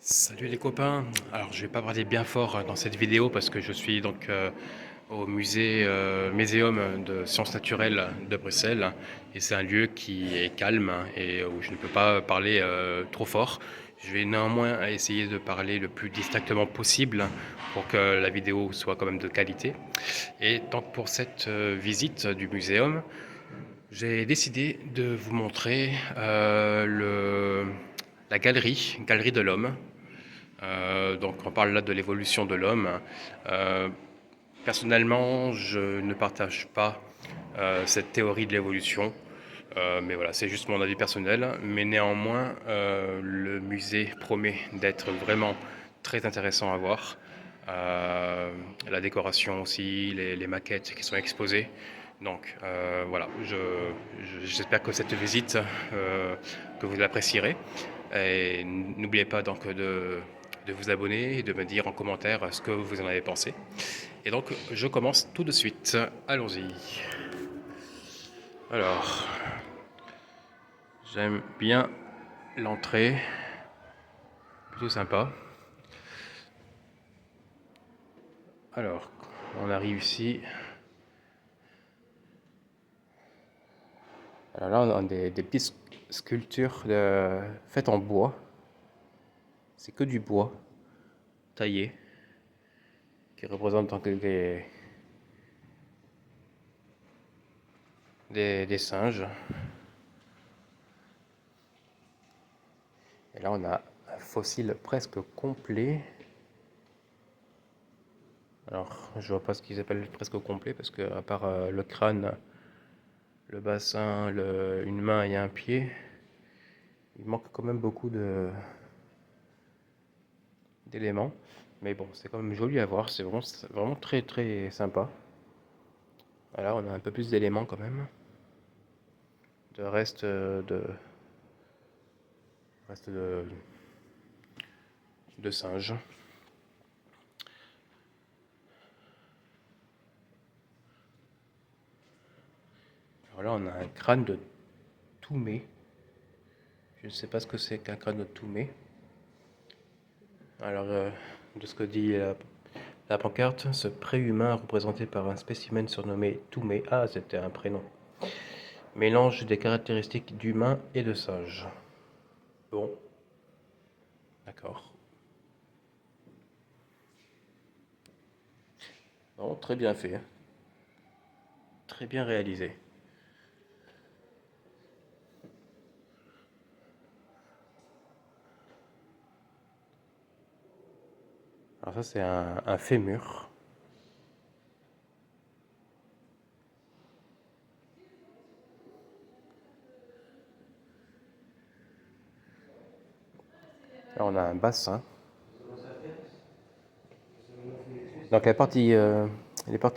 Salut les copains. Alors je vais pas parler bien fort dans cette vidéo parce que je suis donc au musée Muséum de sciences naturelles de Bruxelles et c'est un lieu qui est calme et où je ne peux pas parler trop fort. Je vais néanmoins essayer de parler le plus distinctement possible pour que la vidéo soit quand même de qualité. Et donc pour cette visite du muséum, j'ai décidé de vous montrer la galerie de l'homme. Donc on parle là de l'évolution de l'homme. Euh, Personnellement, je ne partage pas cette théorie de l'évolution. Mais voilà, c'est juste mon avis personnel. Mais néanmoins, le musée promet d'être vraiment très intéressant à voir. La décoration aussi, les maquettes qui sont exposées. Donc voilà, j'espère que cette visite, que vous l'apprécierez. Et n'oubliez pas donc de vous abonner et de me dire en commentaire ce que vous en avez pensé. Et donc je commence tout de suite. Allons-y. Alors, j'aime bien l'entrée, plutôt sympa. Alors, on arrive ici. Alors là, on a des petites sculptures faites en bois. C'est que du bois taillé qui représente donc des singes. Et là, on a un fossile presque complet. Alors, je vois pas ce qu'ils appellent presque complet parce que, à part le crâne, le bassin, une main et un pied, il manque quand même beaucoup d'éléments. Mais bon, c'est quand même joli à voir, c'est vraiment très très sympa. Voilà, on a un peu plus d'éléments quand même. De reste de singes. Alors là, on a un crâne de Toumé. Je ne sais pas ce que c'est qu'un crâne de Toumé. Alors, de ce que dit la pancarte, ce préhumain représenté par un spécimen surnommé Toumé. Ah, c'était un prénom. Mélange des caractéristiques d'humain et de sage. Bon, d'accord. Bon, très bien fait, hein. Très bien réalisé. Alors ça, c'est un fémur. Là, on a un bassin. Donc les parties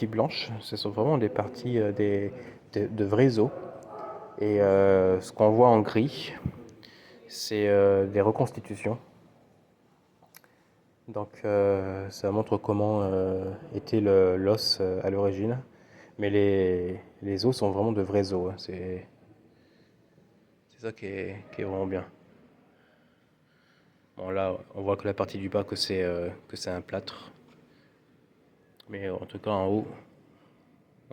blanches, ce sont vraiment les parties de vrais os. Et ce qu'on voit en gris, c'est des reconstitutions. Donc ça montre comment était l'os à l'origine. Mais les os sont vraiment de vrais os, hein. C'est ça qui est vraiment bien. Bon là, on voit que la partie du bas que c'est un plâtre. Mais en tout cas en haut,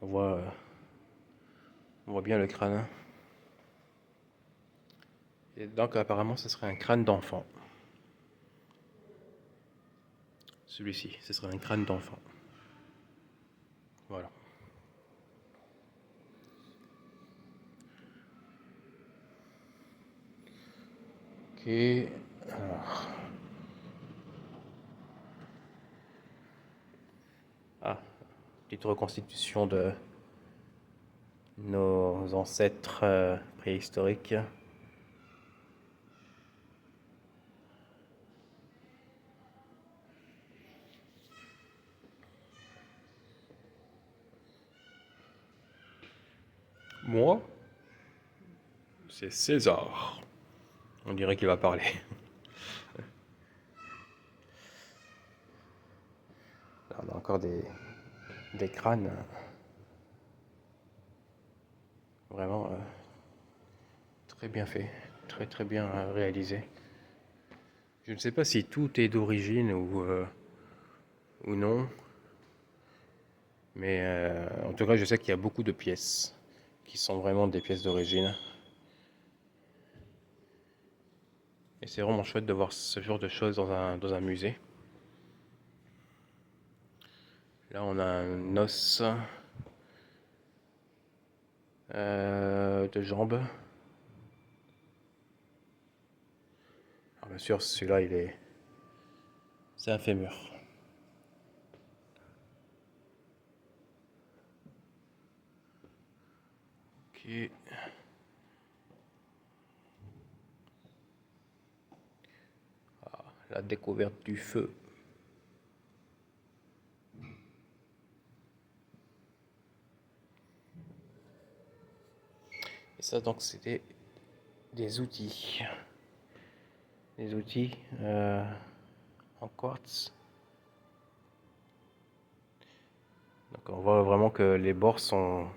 on voit, euh, on voit bien le crâne. Et donc apparemment, ce serait un crâne d'enfant. Celui-ci, ce serait un crâne d'enfant. Voilà. Ok. Alors. Ah, petite reconstitution de nos ancêtres préhistoriques. Moi, c'est César. On dirait qu'il va parler. Là, on a encore des crânes vraiment très bien faits, très très bien réalisés. Je ne sais pas si tout est d'origine ou non, mais en tout cas, je sais qu'il y a beaucoup de pièces qui sont vraiment des pièces d'origine. Et c'est vraiment chouette de voir ce genre de choses dans un musée. Là, on a un os de jambe. Alors, bien sûr, celui-là, c'est un fémur. Ok. La découverte du feu. Et ça, donc, c'était des outils. Des outils en quartz. Donc, on voit vraiment que les bords sont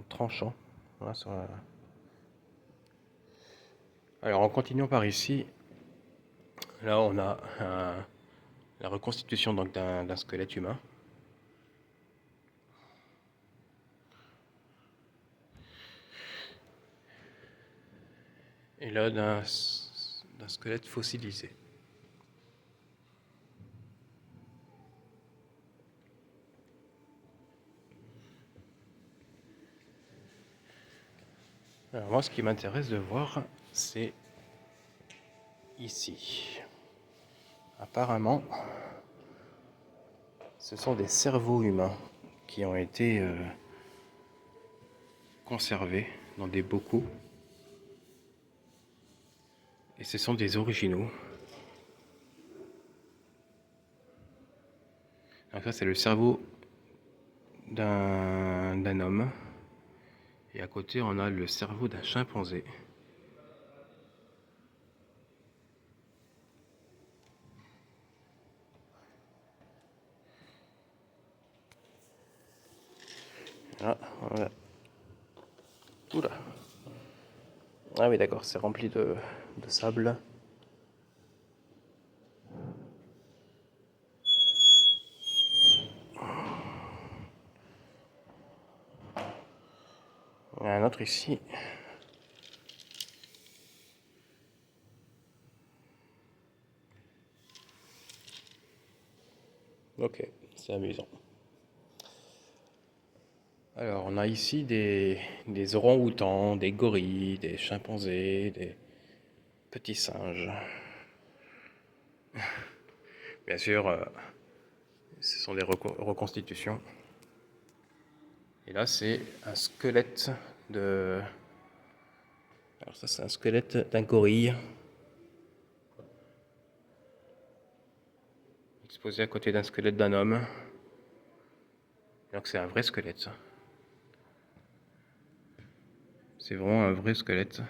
tranchants. Voilà, Alors, en continuant par ici, là, on a la reconstitution donc d'un squelette humain. Et là, d'un squelette fossilisé. Alors moi, ce qui m'intéresse de voir, c'est ici. Apparemment, ce sont des cerveaux humains qui ont été conservés dans des bocaux. Et ce sont des originaux. Donc ça, c'est le cerveau d'un homme. Et à côté, on a le cerveau d'un chimpanzé. Là, voilà. Oula. Ah oui, d'accord, c'est rempli de sable. Il y en a un autre ici. Ok, c'est amusant. Alors, on a ici des orang-outans, des gorilles, des chimpanzés, des petits singes. Bien sûr, ce sont des reconstitutions. Et là, c'est un squelette de... Alors ça, c'est un squelette d'un gorille. Exposé à côté d'un squelette d'un homme. Donc c'est un vrai squelette, ça. C'est vraiment un vrai squelette.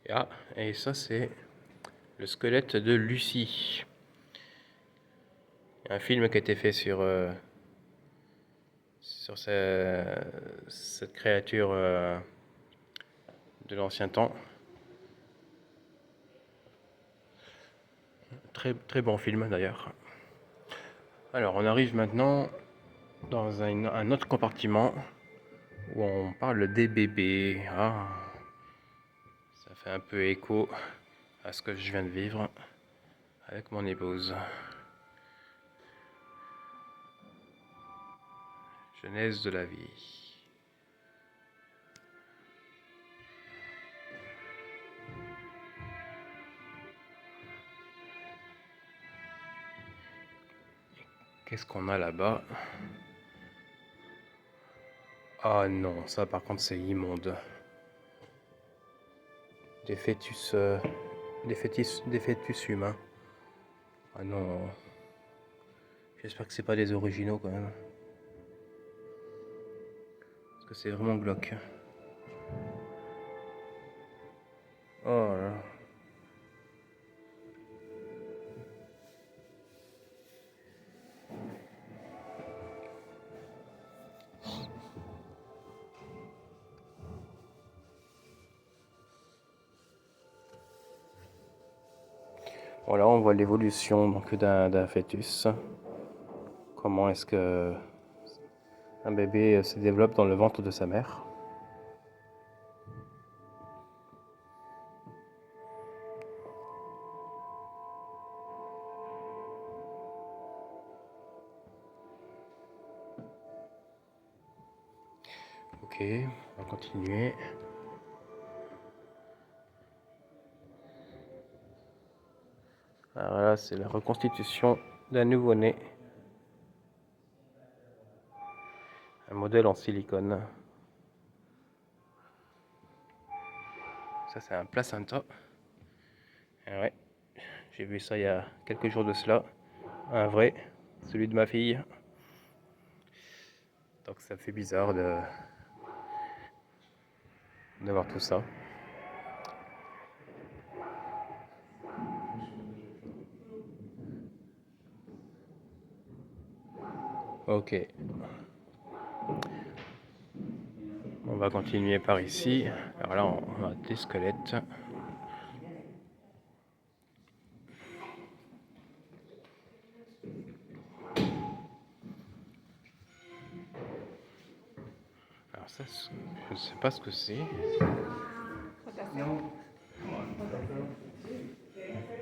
Ah, et ça, c'est le squelette de Lucie. Il y a un film qui a été fait sur cette créature de l'ancien temps. Très, très bon film d'ailleurs. Alors, on arrive maintenant dans un autre compartiment où on parle des bébés. Ah, ça fait un peu écho à ce que je viens de vivre avec mon épouse. Genèse de la vie. Qu'est-ce qu'on a là-bas? Ah non, ça par contre c'est immonde. Des fœtus, des fœtus humains. Ah non. J'espère que c'est pas des originaux quand même. Parce que c'est vraiment glauque. Oh là là. Voilà, on voit l'évolution donc d'un fœtus. Comment est-ce que un bébé se développe dans le ventre de sa mère. Ok, on va continuer. Alors là, c'est la reconstitution d'un nouveau-né. Un modèle en silicone. Ça, c'est un placenta. Ah ouais, j'ai vu ça il y a quelques jours de cela. Un vrai, celui de ma fille. Donc ça fait bizarre de voir tout ça. Ok. On va continuer par ici. Alors là, on a des squelettes. Alors ça, je ne sais pas ce que c'est.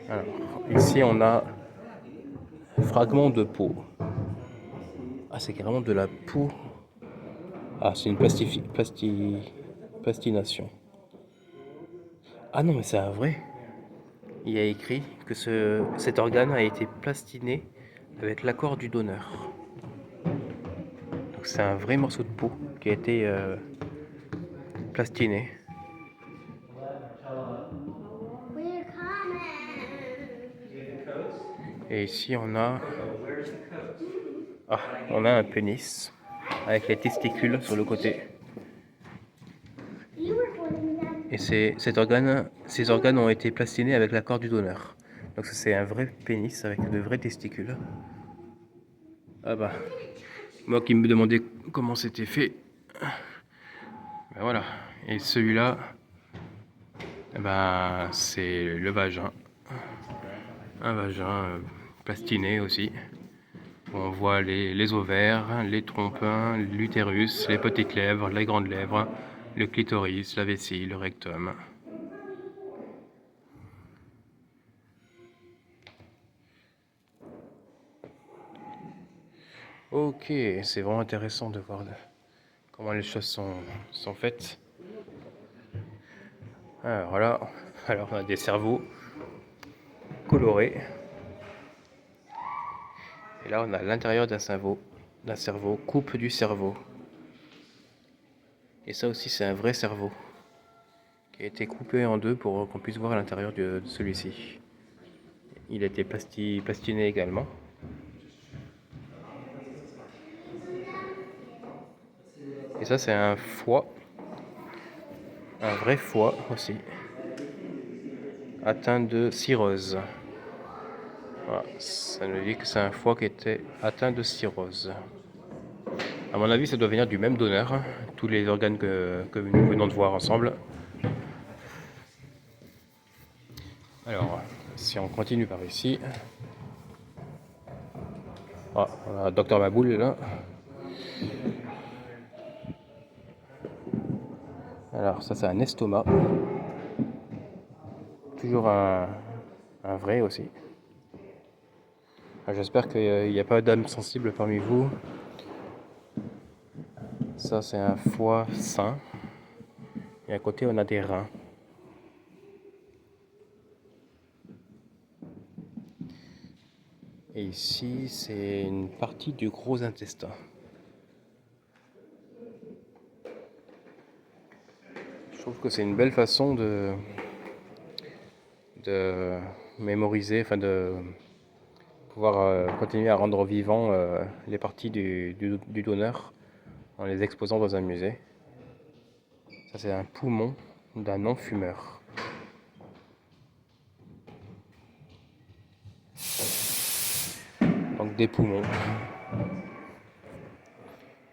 Alors, ici, on a un fragment de peau. Ah, c'est carrément de la peau. Ah, c'est une plastination. Ah non, mais c'est un vrai. Il y a écrit que cet organe a été plastiné avec l'accord du donneur. Donc c'est un vrai morceau de peau qui a été plastiné. Et ici on a un pénis avec les testicules sur le côté. Et ces organes ont été plastinés avec l'accord du donneur. Donc c'est un vrai pénis avec de vrais testicules. Ah bah, moi qui me demandais comment c'était fait, ben voilà. Et celui-là, ben, c'est le vagin. Un vagin plastiné aussi. On voit les ovaires, les trompes, l'utérus, les petites lèvres, les grandes lèvres, le clitoris, la vessie, le rectum. Ok, c'est vraiment intéressant de voir comment les choses sont faites. Alors là, on a des cerveaux colorés. Et là, on a l'intérieur d'un cerveau, coupe du cerveau. Et ça aussi, c'est un vrai cerveau qui a été coupé en deux pour qu'on puisse voir à l'intérieur de celui-ci. Il a été plastiné également. Et ça, c'est un foie, un vrai foie aussi, atteint de cirrhose. Voilà, ça nous dit que c'est un foie qui était atteint de cirrhose. À mon avis, ça doit venir du même donneur, hein, tous les organes que nous venons de voir ensemble. Alors, si on continue par ici, on a Docteur Maboul là. Alors ça, c'est un estomac, toujours un vrai aussi. J'espère qu'il n'y a pas d'âme sensible parmi vous. Ça, c'est un foie sain. Et à côté, on a des reins. Et ici, c'est une partie du gros intestin. Je trouve que c'est une belle façon de mémoriser, enfin de pouvoir continuer à rendre vivant les parties du donneur en les exposant dans un musée. Ça, c'est un poumon d'un non-fumeur. Donc des poumons.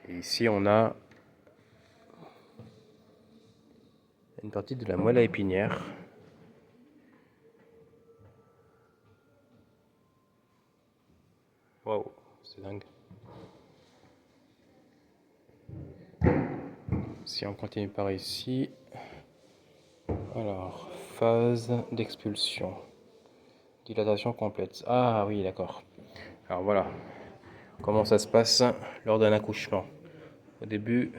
Et ici, on a une partie de la moelle épinière. dingue. Si on continue par ici, alors, phase d'expulsion, dilatation complète. Ah oui, d'accord. Alors voilà, comment ça se passe lors d'un accouchement. Au début,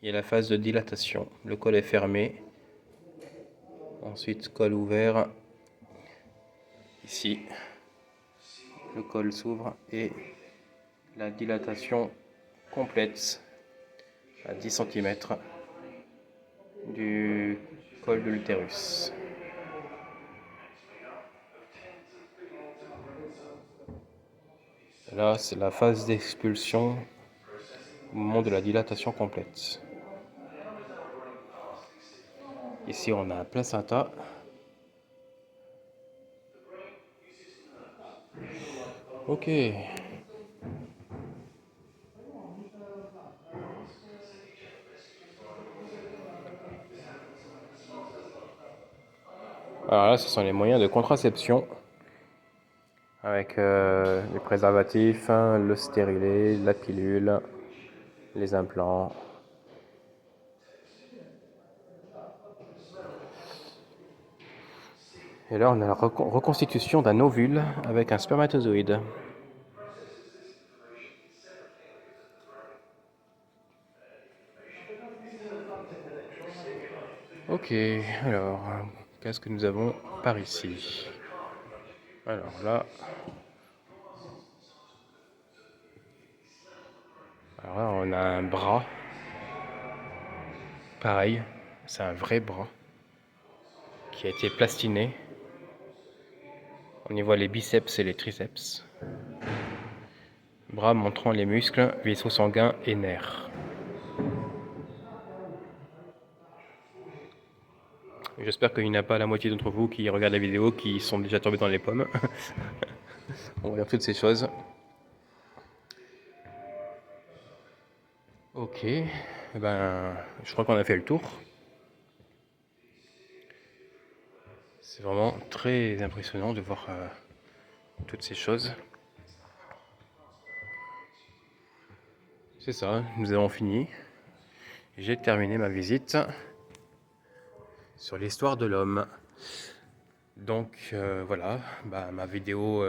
il y a la phase de dilatation. Le col est fermé. Ensuite, col ouvert. Ici, le col s'ouvre et la dilatation complète à 10 cm du col de l'utérus. Là, c'est la phase d'expulsion au moment de la dilatation complète. Ici, on a un placenta. Ok. Alors là, ce sont les moyens de contraception avec les préservatifs, le stérilet, la pilule, les implants. Et là, on a la reconstitution d'un ovule avec un spermatozoïde. Ok, alors, qu'est-ce que nous avons par ici? Alors là, on a un bras. Pareil, c'est un vrai bras qui a été plastiné. On y voit les biceps et les triceps. Bras montrant les muscles, vaisseaux sanguins et nerfs. J'espère qu'il n'y en a pas la moitié d'entre vous qui regardent la vidéo qui sont déjà tombés dans les pommes. On va voir toutes ces choses. Ok, je crois qu'on a fait le tour. C'est vraiment très impressionnant de voir toutes ces choses. C'est ça, nous avons fini. J'ai terminé ma visite sur l'histoire de l'homme. Donc voilà, ma vidéo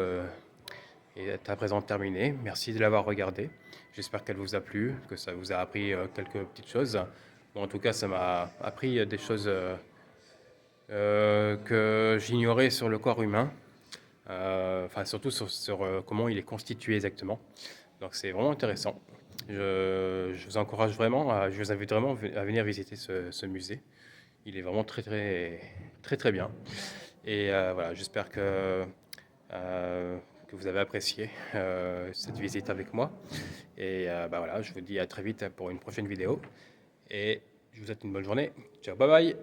est à présent terminée. Merci de l'avoir regardée. J'espère qu'elle vous a plu, que ça vous a appris quelques petites choses. Bon, en tout cas, ça m'a appris des choses que j'ignorais sur le corps humain. Enfin, surtout sur comment il est constitué exactement. Donc c'est vraiment intéressant. Je vous encourage vraiment, je vous invite vraiment à venir visiter ce musée. Il est vraiment très très très très bien. Et voilà, j'espère que vous avez apprécié cette visite avec moi. Et voilà, je vous dis à très vite pour une prochaine vidéo. Et je vous souhaite une bonne journée. Ciao, bye bye.